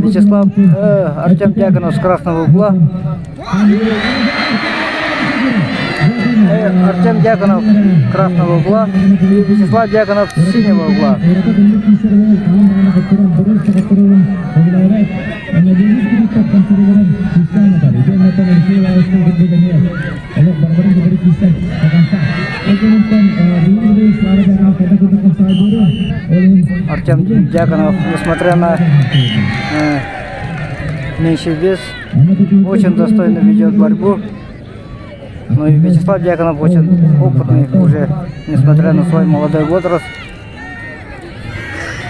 Вячеслав Артем Дьяконов с красного угла. Артем Дьяконов красного угла и Вячеслав Дьяконов с синего угла. Артем Дьяконов, несмотря на меньший вес, очень достойно ведет борьбу. Ну и Вячеслав Дьяконов очень опытный уже, несмотря на свой молодой возраст.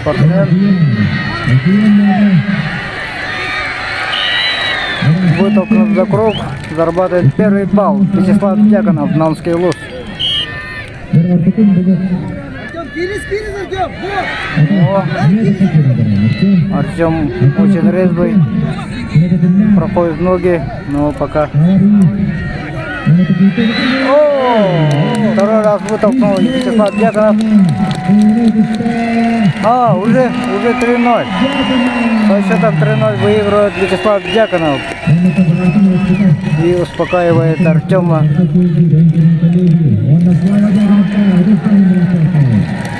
Спортсмен. Вытолкнув за круг, зарабатывает первый балл. Вячеслав Дьяконов, Наумский Луз. Артем очень резвый, проходит ноги, но пока. Второй раз вытолкнул Вячеслав Дьяконов. Уже 3-0. Со счетом 3-0 выигрывает Вячеслав Дьяконов и успокаивает Артема.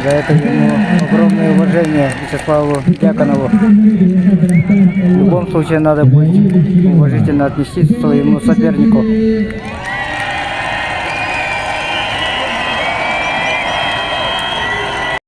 За это ему огромное уважение Вячеславу Дьяконову. В любом случае надо будет уважительно отнестись к своему сопернику.